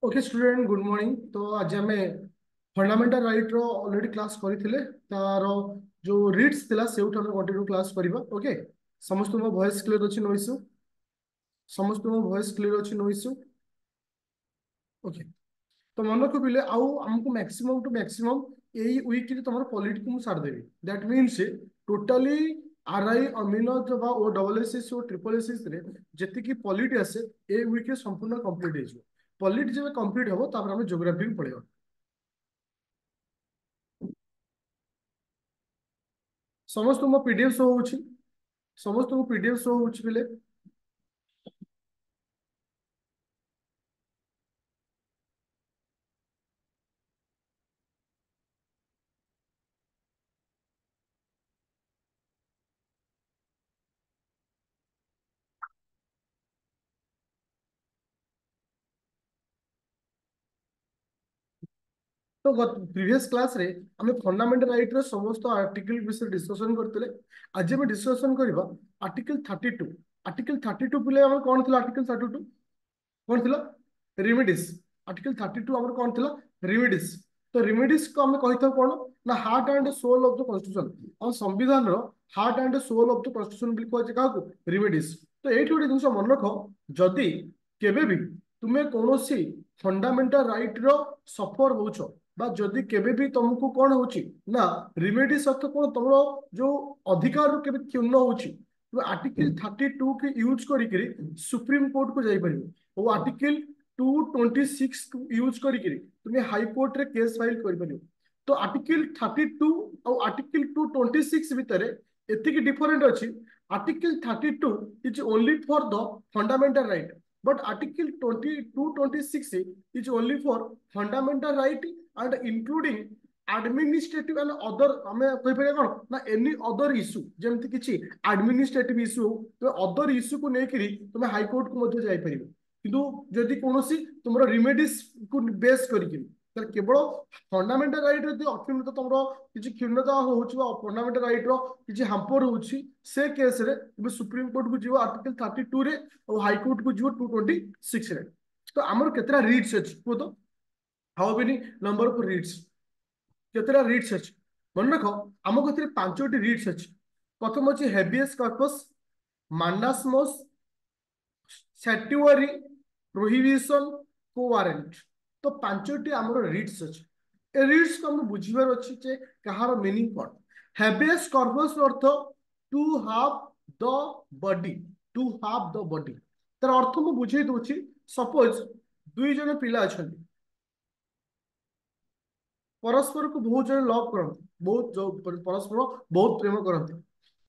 Okay student good morning. तो आज आम फंडामेंटल राइट रो ऑलरेडी क्लास करथिले तार जो रीड्स थिला सेउठ हम कंटिन्यू क्लास करबा। ओके समस्त मो वॉइस क्लियर अछि नो इश्यू? समस्त मो वॉइस क्लियर अछि नो इश्यू? ओके तो मन को बिले आउ हमको मैक्सिमम टू मैक्सिमम एई वीक रे तमरो पॉलिटी को सार देबी। दैट मींस टोटली आरआई अमीनो जबा ओ डबल एसएस ओ ट्रिपल एसएस रे जति की पॉलिटी आसे ए वीक रे संपूर्ण कंप्लीट हे जो पॉलिटी जब कंप्लीट हो तापर हम ज्योग्राफी को पढिबा। समस्त मो पीडीएफ शो होउछि? समस्त को पीडीएफ शो होउछि बिले? तो प्रीवियस क्लास रे हमें फंडामेंटल राइट रो समस्त आर्टिकल विषय डिस्कशन करतले। आज हम डिस्कशन करबा आर्टिकल 32। आर्टिकल 32 बिले हम कोन थिला? आर्टिकल 32 कोन थिला? रेमिडीज। आर्टिकल 32 हमर कोन थिला? रेमिडीज। तो रेमिडीज को हम कहिथो कोन ना heart and soul of the constitution. हम संविधान रो heart and soul of the constitution bill को का को रेमिडीज। तो एठी गोटे जिंस मन रख, जदी केबे भी तुमे कोनोसी फंडामेंटल राइट रो सफर होउछो बा जदी केबे भी तुमको कोन होउची ना रेमिडीज अर्थ कोन तमरो जो अधिकार रो केबे क्षुण्ण होउची तो आर्टिकल 32 के यूज करी सुप्रीम कोर्ट को जाई परिबो। वो आर्टिकल 226 को यूज करी तुम्हें हाई कोर्ट रे केस फाइल कर परिबो। तो आर्टिकल 32 और आर्टिकल 226 भितर एतिकी डिफरेंट अछि। Article 32 is only for the fundamental right but article 226 is only for fundamental right and including administrative and other हमें कहि परिया कोन ना एनी अदर इश्यू जेमति किछि एडमिनिस्ट्रेटिव इश्यू तो अदर इश्यू को लेकरी तुम हाई कोर्ट को मध्य जाई परिबो। किंतु जदि कोनोसी तुमरो रेमेडीज को बेस करिकि तर केवल फंडामेंटल राइट रे अक्षुण्णत तुमरो किछि क्षुण्णता होउछि बा फंडामेंटल राइट रो किछि हाम्पर होउछि से केस रे तुम सुप्रीम कोर्ट को जीवो आर्टिकल 32 रे और हाई कोर्ट को जीवो 226 रे। तो हमर केतरा रीड्स अछि को तो how many number of reads? केतरा रीड्स अछि मन रख? आम कथि पांचोटी रीड्स अछि। प्रथम अछि हेबियस कॉर्पस, मांडास मोस, स्टैट्यूटरी, प्रोहिबिशन, कोवारेंट। तो पांचोटी आमर रीड्स अछि। ए रीड्स को हम बुझिबार अछि जे कहार मीनिंग कोन। हेबियस कॉर्पस अर्थ to have the body, to have the body. तर अर्थ मु बुझेई दोछि। सपोज दुई जन पिला अछंती, परस्पर को बहुत जन लव करते, बहुत जो परस्पर बहुत प्रेम करते।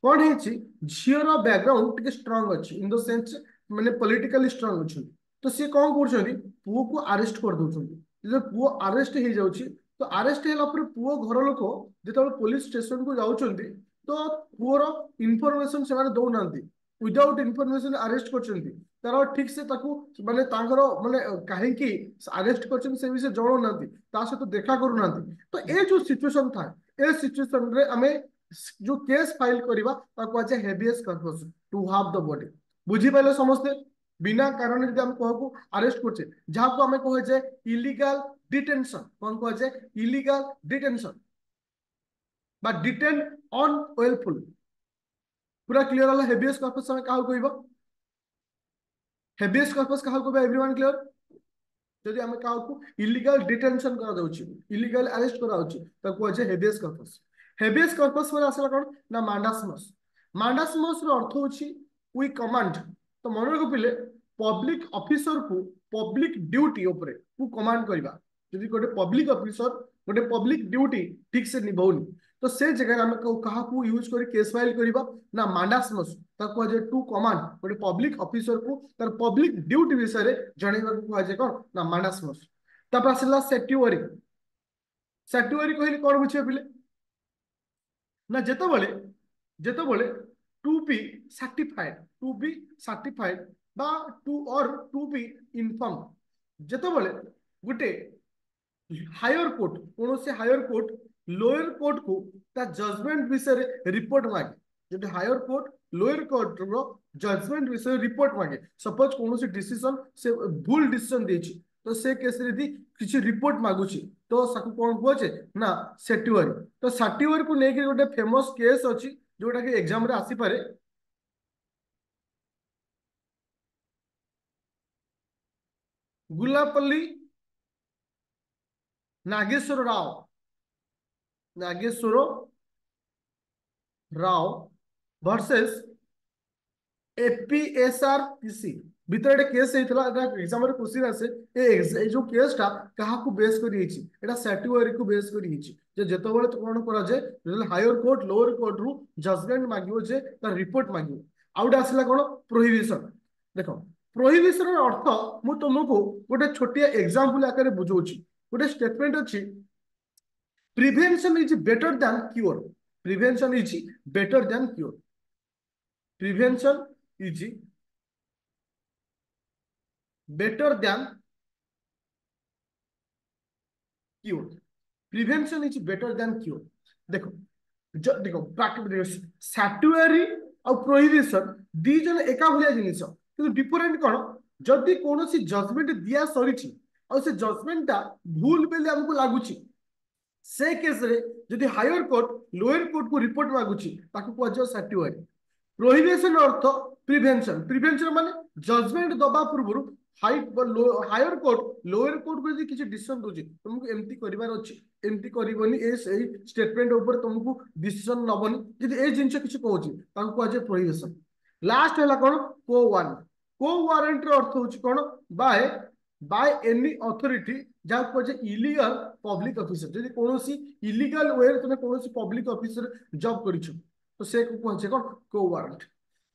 कौन है झीर बैकग्राउंड टिके स्ट्रांग अच्छी इन द सेंस माने पॉलिटिकली स्ट्रांग अच्छी। तो सी कौन कर पुओ को अरेस्ट कर दौरान। जब पुओ अरेस्ट हो जाउछि तो अरेस्ट होला पर पुओ घर लोक जो पुलिस स्टेशन को जाउछंती तो पुओर इनफॉरमेशन से दौना विदाउट इनफॉरमेशन अरेस्ट करछंती। तार ठीक से ताकू माने तांकर माने काहेकि अरेस्ट करछन से विषय जणो नांती, ता सहित देखा करू नांती। तो ए जो सिचुएशन था ए सिचुएशन रे हमें जो केस फाइल करबा ताको आज habeas corpus to have the body. बुझी पाइले समस्ते? बिना कारण यदि हम कहू अरेस्ट करछे जहाँ को हमें कहे जे इलीगल डिटेंशन, कौन कहे जे इलीगल डिटेंशन बा डिटेन ऑन वेलफुल। पूरा क्लियर होला हेबियस कॉर्पस हमें काहू कहबो? हेबियस कॉर्पस काहू कहबो? Everyone clear? जदि हमें काहू इलीगल डिटेंशन करा जाउछि, इलीगल अरेस्ट करा जाउछि त को जे हेबियस कॉर्पस। हेबियस कॉर्पस पर आसला कोन ना मांडास मस। मांडास मस रो अर्थ होछि वी कमांड। तो मन रख पिले पब्लिक ऑफिसर को पब्लिक ड्यूटी ऊपर को कमांड करबा। जदि गोटे पब्लिक ऑफिसर गोटे पब्लिक ड्यूटी ठीक से निभाउनी तो से जगह हम कहा को यूज करी केस फाइल करबा ना मांडास मस ताको जे टू कमांड गोटे पब्लिक ऑफिसर को तार पब्लिक ड्यूटी विषय रे जणैबा को कहा जे कोन ना मांडास मस। तापर आसला सेट्यूअरी। सेट्यूअरी कहली कोन बुझे पिले ना जेतबेले जेतबेले to be certified, to be certified बा टू और टू बी इनफॉर्म जेतबेले गुटे हायर कोर्ट कौन से हायर कोर्ट लोअर कोर्ट को ता जजमेंट विषय रिपोर्ट मांगे। जो हायर कोर्ट लोअर कोर्ट रो जजमेंट विषय रिपोर्ट मांगे। सपोज कौन से डिसीजन से भूल डिसीजन देछि तो से केस रे यदि किसी रिपोर्ट मागुची तो साकु कोन कोचे ना सेट्युअरी। तो सेट्युअरी को नेकी गोटे फेमस केस अछि जोटा कि एग्जाम रे आसी पारे। गुलापल्ली नागेश्वर राव, नागेश्वर राव वर्सेस एपीएसआरटीसी ভিতরে একটা কেস হয়েছিল। এটা এক্সামের কোশ্চিন আছে এই যে কেসটা কাহাকু বেস করি হয়েছি, এটা স্যাটুয়ারি কু বেস করি হয়েছি। যে যেতবেলে কোন করা যায় যেতবেলে হায়ার কোর্ট লোয়ার কোর্ট রু জজমেন্ট মাগিব যে তার রিপোর্ট মাগিব। ଆଉ ଗୋଟେ ଆସିଲା କଣ ପ୍ରୋହିବିସନ। ଦେଖ ପ୍ରୋହିବିସନ ଅର୍ଥ ମୁଁ ତୁମକୁ ଗୋଟେ ଛୋଟିଆ ଏକ୍ସାମ୍ପଲ ଆକାରରେ ବୁଝଉଛି। ଗୋଟେ ଷ୍ଟେଟମେଣ୍ଟ ଅଛି prevention is better than cure. Prevention is better than cure. Prevention is better than cure. Prevention is better than cure. देखो देखो सैटुअरी और प्रोहिबिशन दी जन एका भलिया जिनिस किंतु डिफरेंट कौन जदि कौन सी जजमेंट दिया सरी और से जजमेंट टा भूल बेले हमको लागुची से केस रे जदि हायर कोर्ट लोअर कोर्ट को रिपोर्ट मागुची ताको कहजो सैटुअरी। प्रोहिबिशन अर्थ प्रिवेंशन। प्रिवेंशन माने जजमेंट दबा पूर्व हायर कोर्ट लोअर कोर्ट को यदि किसी डिसीजन दोची तुमको एमती करिवार अछि एमती करिवनी ए सही स्टेटमेंट ऊपर तुमको डिसीजन नबनी यदि ए जिंस किसी कहूची ताको कहजे प्रोहिबिशन। लास्ट हैला कोन को वारंट। को वारंट रो अर्थ होची कोन बाय बाय एनी अथॉरिटी जहाँ कहजे इलीगल पब्लिक ऑफिसर। यदि कोनोसी इलीगल वे तुम कोनोसी पब्लिक ऑफिसर जॉब करिछु तो से को कहजे कोन को वारंट।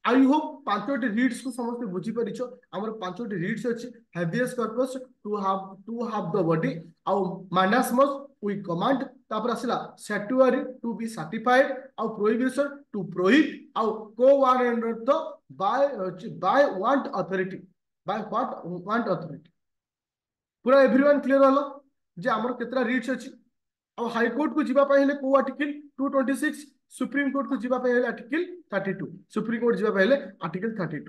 आई होप पांचोटी रीड्स को समस्त बुझी परिछो। हमर पांचोटी रीड्स अछि habeas corpus to have the body आउ मांडासमस वी कमांड तापर आसिला सैटुअरी टू बी सर्टिफाइड आउ प्रोहिबिशन टू प्रोहिबिट आउ quo warranto the by want authority by what want authority. पूरा एवरीवन क्लियर हलो जे हमर केतरा रीड्स अछि। और हाई कोर्ट को जीवा पहले को आर्टिकल 226 सुप्रीम कोर्ट को जीवा पहले आर्टिकल 32 सुप्रीम कोर्ट जीवा पहले आर्टिकल 32।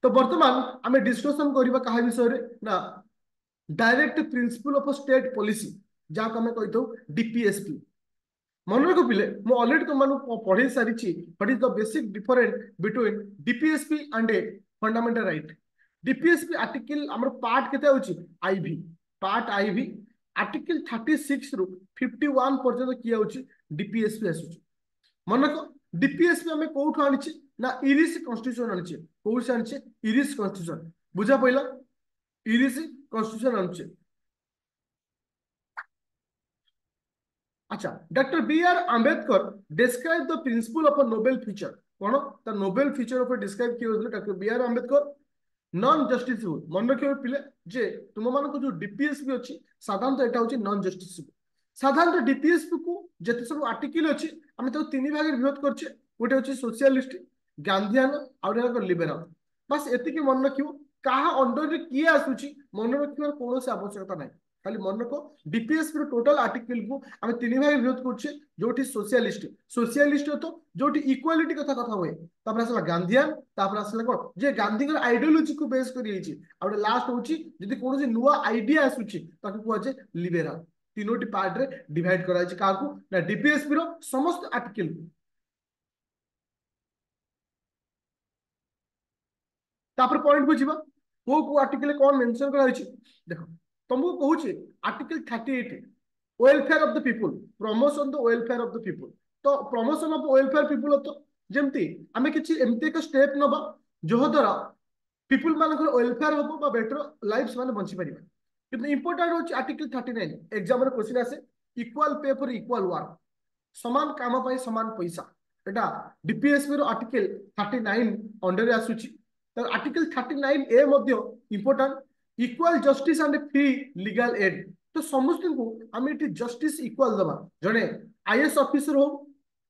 तो वर्तमान आमे डिस्कशन करिबा काहा विषय रे ना direct principle of state policy जा को हमें कहितो डीपीएसपी। मन रखो पिले मु ऑलरेडी तुम मानु पढ़े सारिछि what is the basic difference between DPSP and a fundamental right. DPSP article हमर पार्ट केते होछि आईवी पार्ट आईवी आर्टिकल 36 रु 51 पर्यंत किया होछि डीपीएसपी आसुछि। मन को डीपीएसपी हमें कोठु आनिछि ना इरिस कॉन्स्टिट्यूशन आनिछि। कोउ से आनिछि इरिस कॉन्स्टिट्यूशन बुझा पइला इरिस कॉन्स्टिट्यूशन आनिछि। अच्छा doctor B R Ambedkar describe the principle of a novel feature कोन the novel feature of describe कियो doctor B R Ambedkar non justiciable. मन रखियो पिले जे तुम मानको जो डीपीएसपी अछि साधारणतः एटा होछि नॉन जस्टिसेबल। साधारणतः डीपीएसपी को जते सब आर्टिकल अछि हम तो तीन भाग विभक्त करछे गोटे होछि सोशलिस्ट गांधीयन और एक लिबरल। बस एति के मन रखियो काहा अंडर रे किए आसुछि मन रखियो कोनोसे आवश्यकता नै। खाली मन को डीपीएसपी रो टोटल आर्टिकल को हम तीन भाग विभक्त करछे जोठी सोशलिस्ट सोशलिस्ट तो जोठी इक्वालिटी कथा कथा होए तापर असला गांधीयन तापर असला को जे गांधी के आइडियोलॉजी को बेस करी हिची और लास्ट होची जदी कोनोसी नुवा आइडिया आसुची ताकू कहजे लिबरल। तीनोटी पार्ट रे डिवाइड करा हिची काकू ना डीपीएसपी रो समस्त आर्टिकल। तापर पॉइंट बुझिबा को आर्टिकल कोन मेंशन करा हिची। देखो तुमको कहूची article 38 welfare of the people promotion the welfare of the people. तो प्रमोशन ऑफ वेलफेयर पीपल तो जेमती आमे किछि एमती एक स्टेप नबा जो द्वारा पीपल मानकर वेलफेयर होबो बा बेटर लाइफ्स माने बंची परिबा। किंतु इंपोर्टेंट होची आर्टिकल 39 एग्जाम रे क्वेश्चन आसे equal pay for equal work समान काम पई समान पैसा। एटा डीपीएसपी रो आर्टिकल 39 अंडर रे आसुची। तो आर्टिकल 39 ए मध्ये important equal justice and free legal aid. तो समस्त को आम ये जस्टिस इक्वल दबा जड़े आईएएस ऑफिसर हो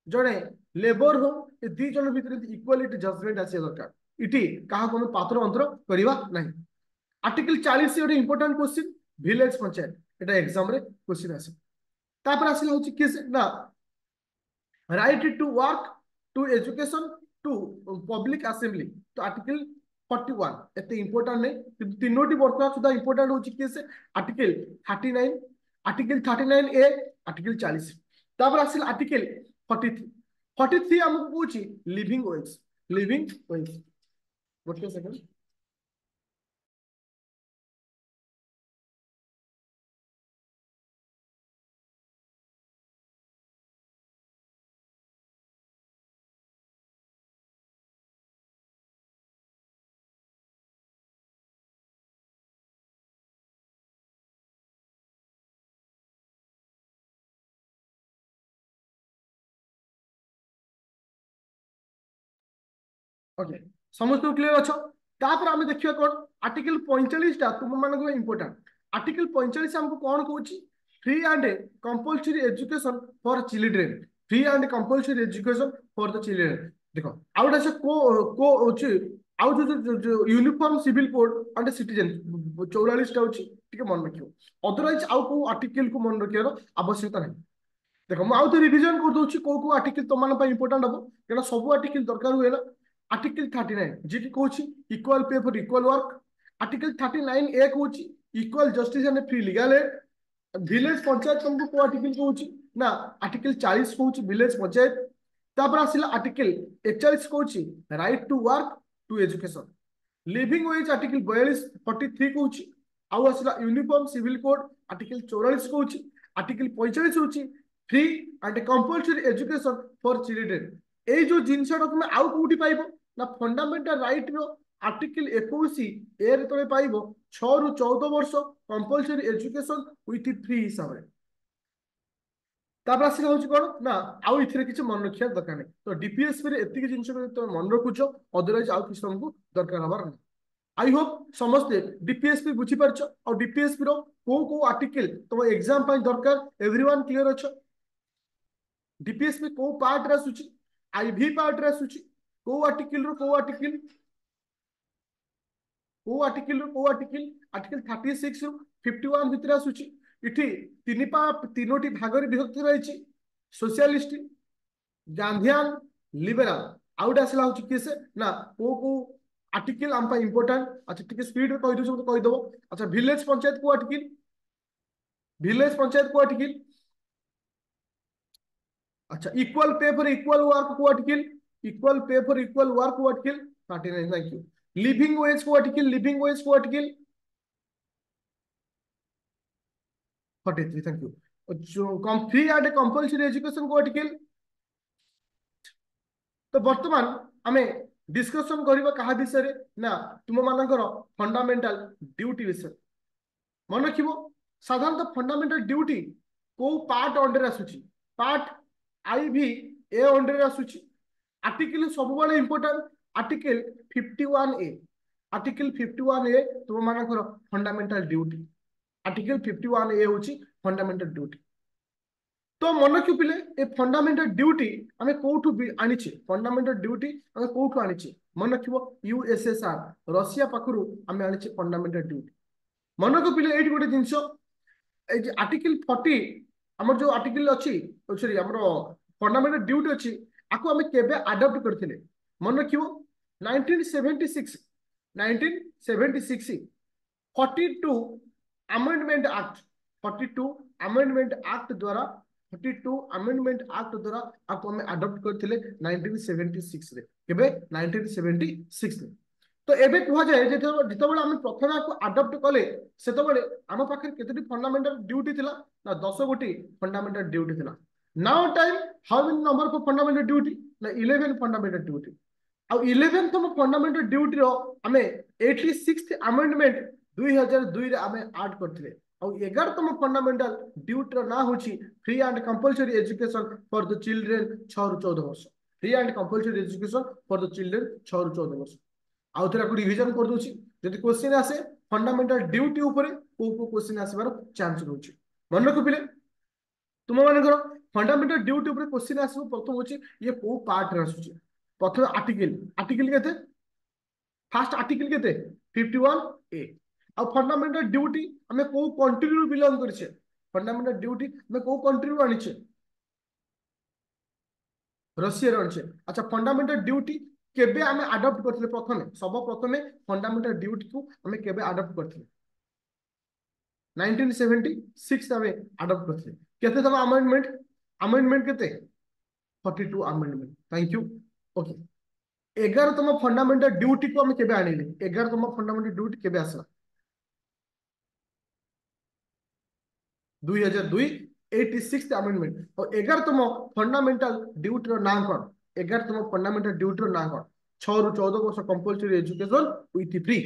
जड़े लेबर हो ये दी जन भीतर इक्वालिटी जजमेंट आसी दरकार इटी कहा को पात्र अंतर करवा नहीं। आर्टिकल 40 गोटे इंपोर्टेंट क्वेश्चन विलेज पंचायत एटा एग्जाम रे क्वेश्चन आसे। तापर आसिला होची किस ना right to work to education to public assembly. तो आर्टिकल 41 एते इंपोर्टेंट नहीं किंतु तीनोटी वर्तमान सुधा इंपोर्टेंट होची कि से आर्टिकल 39 आर्टिकल 39 ए आर्टिकल 40 तापर आसिल आर्टिकल 43 43 हमको पूछी लिविंग वेज गोटे सेकंड ओके समस्त क्लियर अच्छो तापर आमे देखियो कोन आर्टिकल 45 टा तुम मान को इंपोर्टेंट आर्टिकल 45 हमको कोन कहूची free and compulsory education for children free and compulsory education for the children देखो आउट से को होची आउ जो uniform civil code and citizen 44 टा होची ठीक मन रखियो अदरवाइज आउ को आर्टिकल को मन रखियो आवश्यकता नहीं देखो मु आउ तो रिवीजन कर दोची को आर्टिकल तो मान इंपोर्टेंट हबो केना सब आर्टिकल दरकार हुए ना आर्टिकल 39 जी कौन equal pay for equal work article 39 ए कौन equal justice and free legal aid village panchayat तुमको को आर्टिकल कौन ना आर्टिकल 40 कौन विलेज पंचायत तापर आसिला आर्टिकल 41 कौन right to work to education living wage article 42 43 कौन आउ आसिला यूनिफॉर्म सिविल कोड आर्टिकल 44 कौन आर्टिकल 45 होची free and compulsory education for children ए जो जिनसटा तुम आउ कोठी पाइबो ना फंडामेंटल राइट रो आर्टिकल 21 ए रे तळे पाइबो 6 रु 14 वर्ष कंपल्सरी एजुकेशन विथ फ्री हिसाब रे तापर आसी होची कोन ना आउ इथिरे किछ मन रखिया दरकार नै तो डीपीएसपी रे एतिक जिनस को तो मन रखुचो अदरवाइज आउ किछ हमको दरकार हबार नै आई होप समस्ते डीपीएसपी बुझी परछो और डीपीएसपी रो को आर्टिकल तो एग्जाम पई दरकार एवरीवन क्लियर अछो डीपीएसपी को पार्ट रे सुची आईवी पार्ट रे सुची को आर्टिकल आर्टिकल 36 रु 51 भितर आसुची इठी तीनोटी भाग रे विभक्ति रहिची सोशलिस्ट गांधीयन लिबरल आउट आसला होची किसे ना को आर्टिकल हम इंपोर्टेंट अच्छा ठीक स्पीड रे कहि दबो अच्छा विलेज पंचायत को आर्टिकल अच्छा equal pay for equal work को article 39 thank you living wage को आर्टिकल 43 थैंक यू जो कम फ्री एंड कंपल्सरी एजुकेशन को आर्टिकल तो वर्तमान आमे डिस्कशन करिबा कहा विषय रे ना तुम मानकर फंडामेंटल ड्यूटी विषय मन रखिबो साधारणतः फंडामेंटल ड्यूटी को पार्ट अंडर आसुची पार्ट आईवी ए अंडर आसुची आर्टिकल सब वाले इंपोर्टेंट आर्टिकल 51 ए तुम मानकर फंडामेंटल ड्यूटी आर्टिकल 51 ए होची फंडामेंटल ड्यूटी तो मन रखियो पिले ए फंडामेंटल ड्यूटी हमें कोठु आनिचे फंडामेंटल ड्यूटी हमें कोठु आनिचे मन रखिबो यूएसएसआर रशिया पाखरु हमें आनिचे फंडामेंटल ड्यूटी मन रखियो पिले एठी गोटे जिंसो ए जे आर्टिकल 40 हमर जो आर्टिकल अछि सॉरी हमर फंडामेंटल ड्यूटी अछि आको हमें केबे अडॉप्ट करथिले मन रखिबो 1976 42 अमेंडमेंट एक्ट 42 अमेंडमेंट एक्ट द्वारा 42 अमेंडमेंट एक्ट द्वारा आपको हमें अडॉप्ट करथिले 1976 रे केबे 1976 रे तो एबे कुहा जाय जेतबेले हम प्रथम को अडॉप्ट कले सेतबेले हम पाखे केतटी फंडामेंटल ड्यूटी थिला ना 10 गोटी फंडामेंटल ड्यूटी थिला now time how many number of fundamental duty ना 11 फंडामेंटल ड्यूटी और 11th फंडामेंटल ड्यूटी रो हमें 86th अमेंडमेंट 2002 रे हमें ऐड करथिले और 11तम फंडामेंटल ड्यूटी रो ना होची free and compulsory education for the children 6 रु 14 वर्ष free and compulsory education for the children 6 रु 14 वर्ष आउ थरा को रिवीजन कर दोची जदि क्वेश्चन आसे फंडामेंटल ड्यूटी ऊपर को क्वेश्चन आसीबार चांस रहउची मन रखो पिले तुम मानकर फंडामेंटल ड्यूटी ऊपर क्वेश्चन आसीबो प्रथम होची ये को पार्ट रे आसुची प्रथम आर्टिकल केते फर्स्ट आर्टिकल केते 51 ए और फंडामेंटल ड्यूटी हमें को कंट्री रु बिलोंग करछे फंडामेंटल ड्यूटी हमें को कंट्री रु आनिछे रशिया रे आनिछे अच्छा फंडामेंटल ड्यूटी केबे आमे अडॉप्ट करथिले प्रथमे सब प्रथमे फंडामेंटल ड्यूटी को आमे केबे अडॉप्ट करथिले 1976 आमे अडॉप्ट करथिले केते तम अमेंडमेंट अमेंडमेंट केते 42 अमेंडमेंट थैंक यू ओके 11तम फंडामेंटल ड्यूटी को आमे केबे आनिले 11तम फंडामेंटल ड्यूटी केबे आसला 2002 86th अमेंडमेंट और 11तम फंडामेंटल ड्यूटी रो नाम कोन 11तम फंडामेंटल ड्यूटी रो नाम कोन 6 रु 14 वर्ष कंपलसरी एजुकेशन विथ फ्री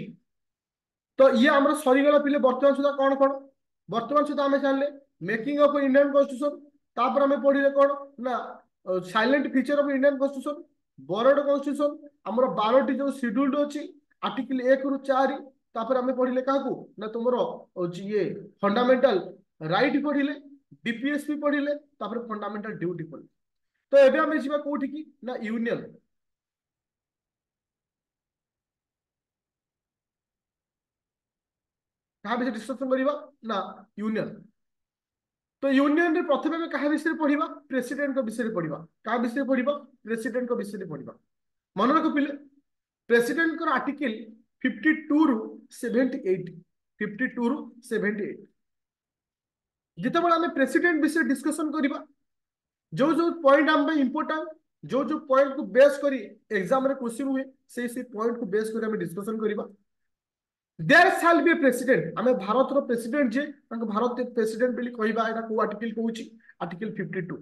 तो ये आमर सरीगला पिले वर्तमान सुधा कौन कौन वर्तमान सुधा आम जान मेकिंग ऑफ इंडियन कॉन्स्टिट्यूशन तापर आम पढ़ले कौन ना salient feature of Indian constitution बरड कॉन्स्टिट्यूशन आमर 12टी जो शेड्यूल्ड अच्छी आर्टिकल 1 रु 4 तापर आम पढ़ले क्या ना तुमर ये फंडामेंटल राइट पढ़ले डीपीएसपी पढ़ले तापर फंडामेंटल ड्यूटी पढ़ले तो एबे आम जीवा कोठी की ना यूनियन कहा विषय डिस्कशन करबा ना यूनियन तो यूनियन रे प्रथमे में कहा विषय पढ़िबा प्रेसिडेंट को विषय पढ़िबा कहा विषय पढ़िबा प्रेसिडेंट को विषय पढ़िबा मन रख पिले प्रेसिडेंट को आर्टिकल 52 रु 78 52 रु 78 जिते आम प्रेसिडेंट विषय डिस्कशन करबा जो जो पॉइंट आम इंपोर्टेंट जो जो पॉइंट को बेस करी एग्जाम रे क्वेश्चन हुए से पॉइंट को बेस करी आम डिस्कशन करबा there shall be a president आमे भारत रो प्रेसिडेंट जे भारत प्रेसिडेंट बोली कहबा एटा को आर्टिकल कहूची आर्टिकल 52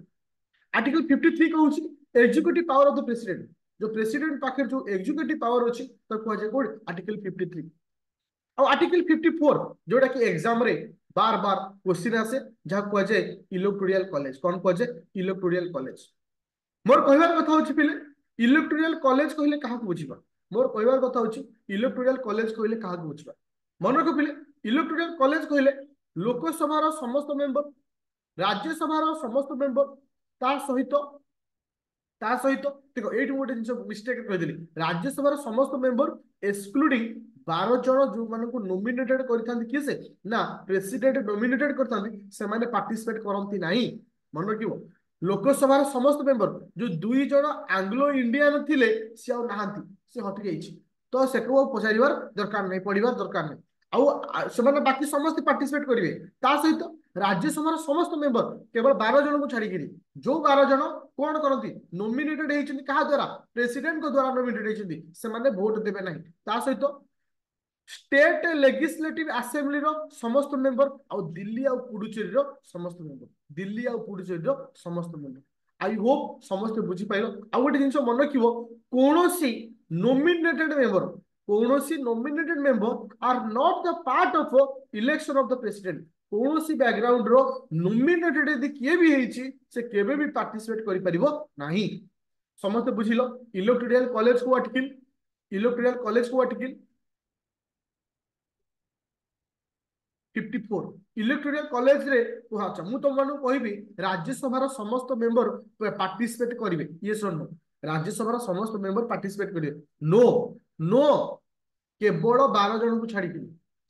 आर्टिकल 53 कहूची executive power of the president जो प्रेसिडेंट पाखे जो एग्जीक्यूटिव पावर अछि त को जे कोड आर्टिकल 53 और आर्टिकल 54 जोटा कि एग्जाम रे बार बार क्वेश्चन आसे जहा को जे इलेक्टोरल कॉलेज कोन को जे इलेक्टोरल कॉलेज मोर कहबार कथा होची पिले इलेक्टोरल कॉलेज कहले काहा को बुझिबा मोर कहबार कथा होची इलेक्टोरल कॉलेज कहले काहा को बुझिबा मन रख पिले इलेक्टोरल कॉलेज कहले लोकसभा रो समस्त मेंबर राज्यसभा रो समस्त मेंबर ता सहित देखो एट गोटे जिन मिस्टेक कह देली राज्यसभा रो समस्त मेंबर एक्सक्लूडिंग 12 जन जो मान को नॉमिनेटेड करथांती किए से ना प्रेसिडेंट नॉमिनेटेड करथांती से माने पार्टिसिपेट करंती नाही मन रखिबो लोकसभा समस्त मेंबर जो 2 जन आंग्लो इंडियन थिले से आ नहांती से हटि जाइछि तो से को पचारिवार दरकार नहीं पड़िवार दरकार नहीं आउ से माने बाकी समस्त पार्टिसिपेट करिवे ता सहित राज्यसभा समस्त मेंबर केवल 12 जन को छाड़ी गिरी जो 12 जन कोन करंती नॉमिनेटेड हेइछन्ती कहा द्वारा प्रेसिडेंट को द्वारा नॉमिनेटेड हेइछन्ती से माने वोट देबे नहीं ता सहित स्टेट लेजिस्लेटिव असेंबली रो समस्त मेंबर आ दिल्ली आ पुडुचेरी रो समस्त मेंबर दिल्ली आ पुडुचेरी रो समस्त मेंबर आई होप समस्त बुझी पाइलो आ गोटे जिंस मन रखिबो कोनोसी नॉमिनेटेड मेंबर कोनोसी nominated member are not the part of election of the president कोनोसी बैकग्राउंड रो नॉमिनेटेड यदि किए भी हेइची से केबे भी पार्टिसिपेट करि परिबो नाही समस्त बुझिलो इलेक्टोरल कॉलेज को आर्टिकल इलेक्टोरल कॉलेज को आर्टिकल 54 इलेक्टोरल कॉलेज रे अच्छा मु तुम मानु कहबी राज्यसभा समस्त मेंबर पार्टिसिपेट करिवे ये सुन राज्यसभा समस्त मेंबर पार्टिसिपेट करिवे नो नो केवल 12 जन को छाड़ी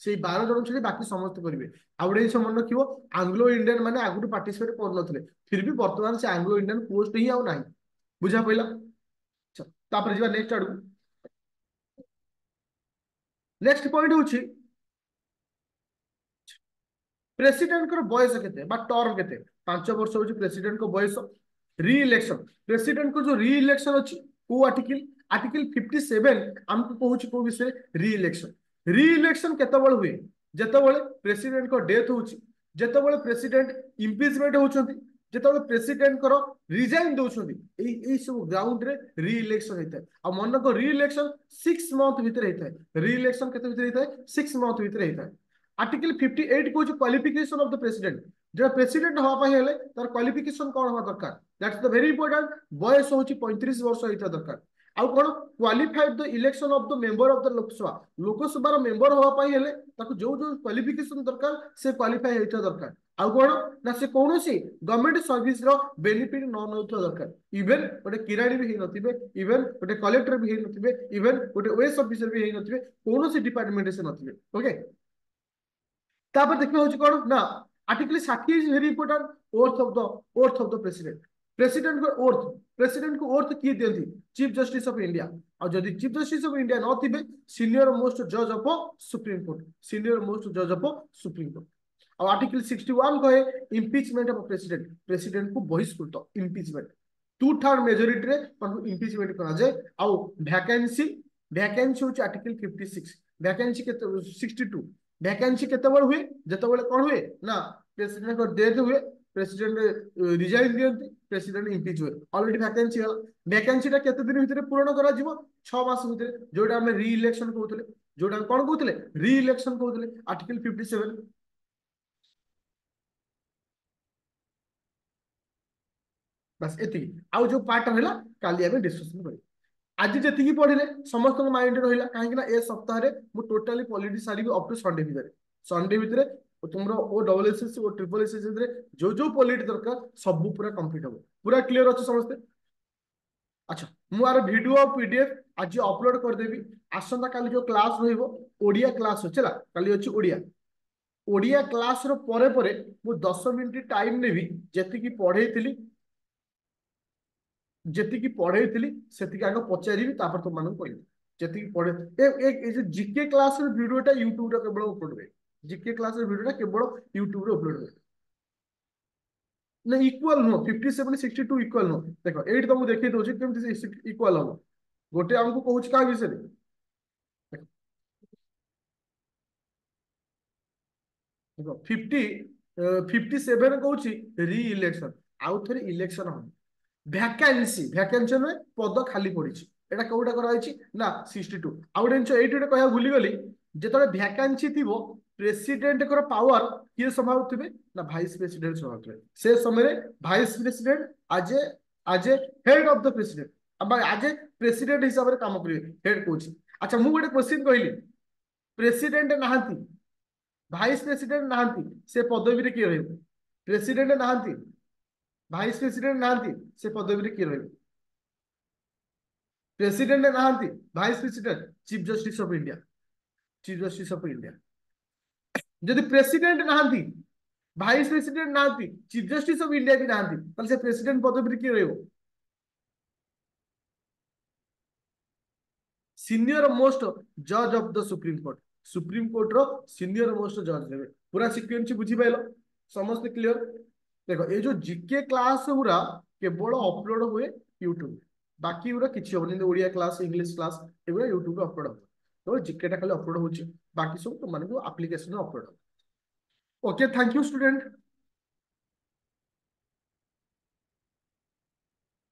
से 12 जन छाड़ी बाकी समस्त करिवे आ गोटे जिन मन रखिबो आंग्लो इंडियन माने आगुटू पार्टिसिपेट कर नथले फिर भी वर्तमान से आंग्लो इंडियन पोस्ट ही आउ नाही बुझा पइला तापर जीवा नेक्स्ट आडू नेक्स्ट पॉइंट होची प्रेसिडेंट को बयस केते बा टर्म केते 5 वर्ष होची प्रेसिडेंट को बयस री इलेक्शन प्रेसिडेंट को जो री इलेक्शन अछि को आर्टिकल आर्टिकल 57 हमको कहूची को विषय री इलेक्शन केतबळ हुए जेतबळे प्रेसिडेंट को डेथ होची जेतबळे प्रेसिडेंट इंपीचमेंट होचंती जेतबळे प्रेसिडेंट को रिजाइन दोचंती एई सब ग्राउंड रे री इलेक्शन हेतै आ मन को री इलेक्शन 6 मंथ भीतर हेतै री इलेक्शन केते भीतर हेतै 6 मंथ भीतर हेतै आर्टिकल 58 को जो क्वालिफिकेशन ऑफ द प्रेसिडेंट जो प्रेसिडेंट हवा पाई हेले तार क्वालिफिकेशन कोन हवा दरकार दैट्स द वेरी इंपोर्टेंट बयस होची 35 वर्ष हेता दरकार आउ कोन qualified the election of the member of the Lok Sabha रो मेंबर हवा पाई हेले ताको जो जो क्वालिफिकेशन दरकार से क्वालिफाई हेता दरकार आउ कोन ना से कोनोसी गवर्नमेंट सर्विस रो बेनिफिट न नउथो दरकार इवन ओटे किराणी भी हे नथिबे इवन ओटे कलेक्टर भी हे नथिबे इवन ओटे ओएस ऑफिसर भी हे नथिबे कोनोसी डिपार्टमेंट से नथिबे ओके तापर देखबे होची कोन ना article 60 is very important oath of the president president को ओथ किए देंती चीफ जस्टिस ऑफ इंडिया और जदि चीफ जस्टिस ऑफ इंडिया न थिबे सीनियर मोस्ट जज of supreme court senior most जज ऑफ सुप्रीम कोर्ट और आर्टिकल 61 कहे इम्पिचमेंट ऑफ प्रेसिडेंट प्रेसिडेंट को बहिष्कृत इम्पिचमेंट 2/3 मेजोरिटी रे इम्पिचमेंट करा जाए आउ वैकेंसी वैकेंसी होची आर्टिकल 56 वैकेंसी केते 62 वैकेंसी केतेबेले हुए जेतेबेले कोन हुए ना प्रेसिडेंट को डेथ हुए प्रेसिडेंट रिजाइन दियंती प्रेसिडेंट इम्पिच हुए ऑलरेडी वैकेंसी हला वैकेंसीटा केते दिन भितरे पूर्ण करा जिवो 6 मास भितरे जोटा हम री इलेक्शन कहउतले जोटा कोन कहउतले री इलेक्शन कहउतले आर्टिकल 57 बस एति आउ जो पार्ट रहला काली आबे डिस्कशन करी आज जी पढ़े समस्त माइंड रहा कहीं ए सप्ताह मु टोटाली पॉलिटी सारी अप टू संडे भितर तुम ओ डबल एस ओ ट्रिपल एस जो जो पॉलिटी दरकार सब पूरा कंप्लीट हम पूरा क्लीयर अच्छे समस्ते अच्छा मुझे वीडियो पीडीएफ आज अपलोड करदेवी आसंता काली जो क्लास रोडिया क्लास अच्छे काली अच्छी ओडिया ओडिया क्लास रो परे परे मु 10 मिनिट टाइम नेबी जेति पढ़े जेतिकी पढ़ेइथिली सेतिकी आगे पचारिबी तापर तुम मानक कहबी जेतिकी पढ़े ए जो जीके क्लास रे वीडियोटा यूट्यूब रे केवल अपलोड हुए जीके क्लास रे वीडियोटा केवल यूट्यूब रे अपलोड हुए ना इक्वल नो 57 62 इक्वल नो देखो एट तुमको देखै दोछि केमति इक्वल हो गोटे हमको कहूछ का विषय रे देखो 57 कहूछि री इलेक्शन आउ थरे इलेक्शन हो भैकेंसी भैकेंसी में पद खाली पड़ी एटा कोटा कराई ना 62 आउ गोटे कह भूली गली जो भैकेंसी थी प्रेसिडेंट पावर किए संभालुवे ना भाइस प्रेसिडेंट संभालुवे से समय भाइस प्रेसिडेंट आज आज हेड ऑफ द प्रेसिडेंट आज प्रेसिडेंट हिसाब से काम करेंगे हेड कौन अच्छा मुझे गोटे क्वेश्चन कहली प्रेसिडेंट नहांती भाइस प्रेसिडेंट नहांती से पदवी किए रहे प्रेसिडेंट नहांती भाइस प्रेसिडेंट नहांती से पदवी किए रहे प्रेसिडेंट नहांती vice president chief justice of India chief justice of India जदि प्रेसिडेंट नहांती भाइस प्रेसिडेंट नहांती चीफ जस्टिस ऑफ इंडिया भी नहांती ताले से प्रेसिडेंट पदवी किए रहे सीनियर मोस्ट जज ऑफ द सुप्रीम कोर्ट रो सीनियर मोस्ट जज देवे पूरा सिक्वेंस बुझी पाइलो समस्त क्लियर देखो ये जो जीके क्लास गुरा केवल अपलोड हुए यूट्यूब बाकी गुरा किछि होबनी ओडिया क्लास इंग्लिश क्लास एगुरा यूट्यूब अपलोड हो तो जीके टा खाली अपलोड होछि बाकी सब तुम माने application upload okay thank you student.